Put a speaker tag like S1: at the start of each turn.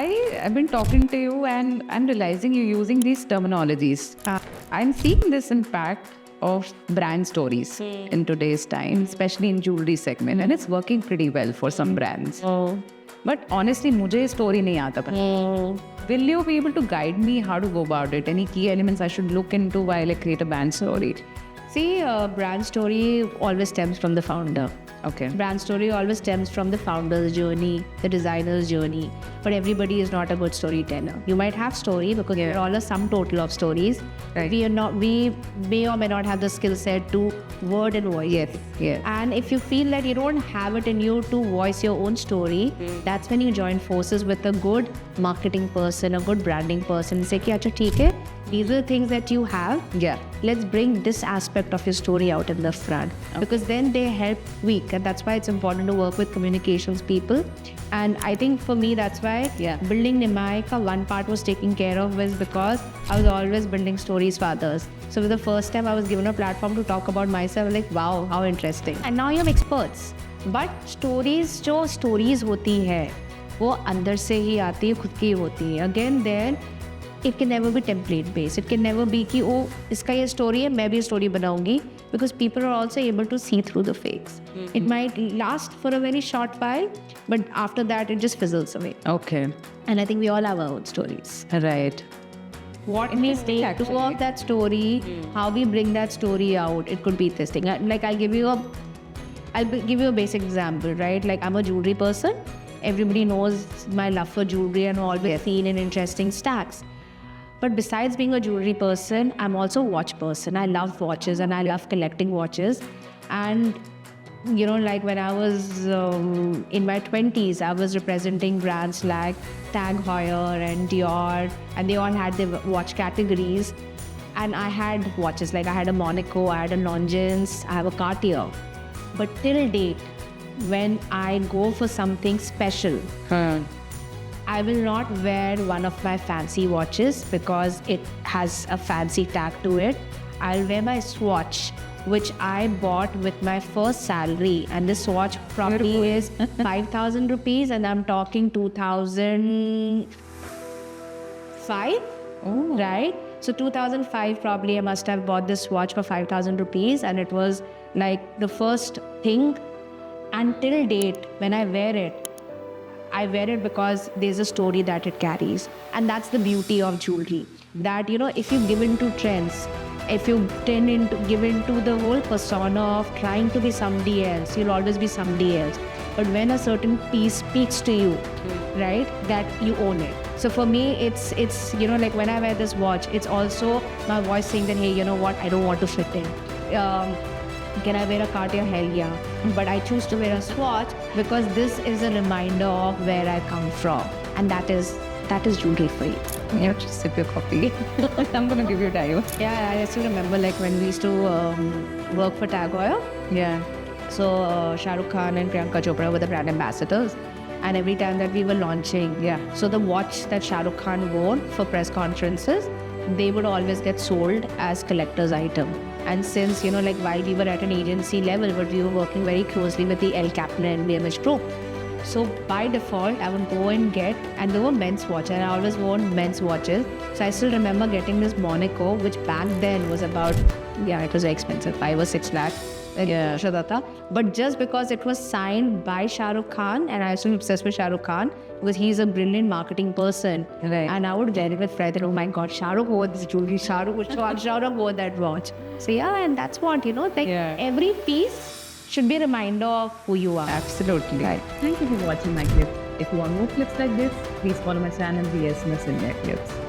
S1: I've been talking to you and I'm realizing you're using these terminologies. I'm seeing this impact of brand stories in today's time, especially in jewelry segment, and it's working pretty well for some brands. But honestly, मुझे story नहीं आता पता. Will you be able to guide me how to go about it? Any key elements I should look into while I create a brand story?
S2: See, brand story always stems from the founder.
S1: Okay.
S2: Brand story always stems from the founder's journey, the designer's journey. But everybody is not a good storyteller. You might have story because we're all a sum total of stories.
S1: Right.
S2: We may or may not have the skill set to word and voice.
S1: Yes. Yes.
S2: And if you feel that you don't have it in you to voice your own story, that's when you join forces with a good marketing person, a good branding person, and say, "Ki, acha, theek hai. These are the things that you have.
S1: Yeah.
S2: Let's bring this aspect of your story out in the front." Because then they help tweak, and that's why it's important to work with communications people. And I think for me, that's why building Nimai ka one part was taken care of was because I was always building stories for others. So for the first time I was given a platform to talk about myself, I was like, wow, how interesting. And now you have experts. But stories जो stories होती है वो अंदर से ही आती है, खुद की होती है. Again then it can never be template based. It can never be कि ओ इसका ये story है मैं भी story बनाऊंगी, because people are also able to see through the fakes. It might last for a very short while, but after that it just fizzles away.
S1: Okay.
S2: And I think we all have our own stories.
S1: Right.
S2: What we take to of that story, how we bring that story out, it could be this thing. Like I'll give you a basic example, right? Like I'm a jewelry person. Everybody knows my love for jewelry and always seen in interesting stacks. But besides being a jewelry person, I'm also a watch person. I love watches and I love collecting watches. And you know, like when I was in my 20s, I was representing brands like Tag Heuer and Dior, and they all had their watch categories. And I had watches, like I had a Monaco, I had a Longines, I have a Cartier. But till date, when I go for something special, I will not wear one of my fancy watches because it has a fancy tag to it. I'll wear my Swatch, which I bought with my first salary, and this watch probably is 5,000 rupees, and I'm talking 2005, right? So 2005 probably I must have bought this watch for 5,000 rupees, and it was like the first thing. Until date, when I wear it because there's a story that it carries, and that's the beauty of jewelry. That, you know, if you give into trends, if you give into the whole persona of trying to be somebody else, you'll always be somebody else. But when a certain piece speaks to you, right, that you own it. So for me, it's you know, like when I wear this watch, it's also my voice saying that, hey, you know what, I don't want to fit in. Can I wear a Cartier? Hell yeah. But I choose to wear a Swatch because this is a reminder of where I come from. And that is jewelry for you.
S1: You have to sip your coffee. I'm going to give you time.
S2: Yeah, I still remember like when we used to work for Tag Heuer.
S1: Yeah.
S2: So Shah Rukh Khan and Priyanka Chopra were the brand ambassadors. And every time that we were launching, so the watch that Shah Rukh Khan wore for press conferences, they would always get sold as collector's item. And since, you know, like while we were at an agency level, but we were working very closely with the El Capne and VMH Pro. So by default, I would go and get, and they were men's watches, and I always wore men's watches. So I still remember getting this Monaco, which back then was about, it was very expensive, 5 or 6 lakh. But just because it was signed by Shah Rukh Khan, and I was so obsessed with Shah Rukh Khan because he's a brilliant marketing person.
S1: Right.
S2: And I would wear it with pride that, oh my God, Shah Rukh wore this jewelry, Shah Rukh wore that watch. So and that's what, you know, like every piece should be a reminder of who you are.
S1: Absolutely.
S2: Right.
S1: Thank you for watching my clip. If you want more clips like this, please follow my channel, VS India Clips.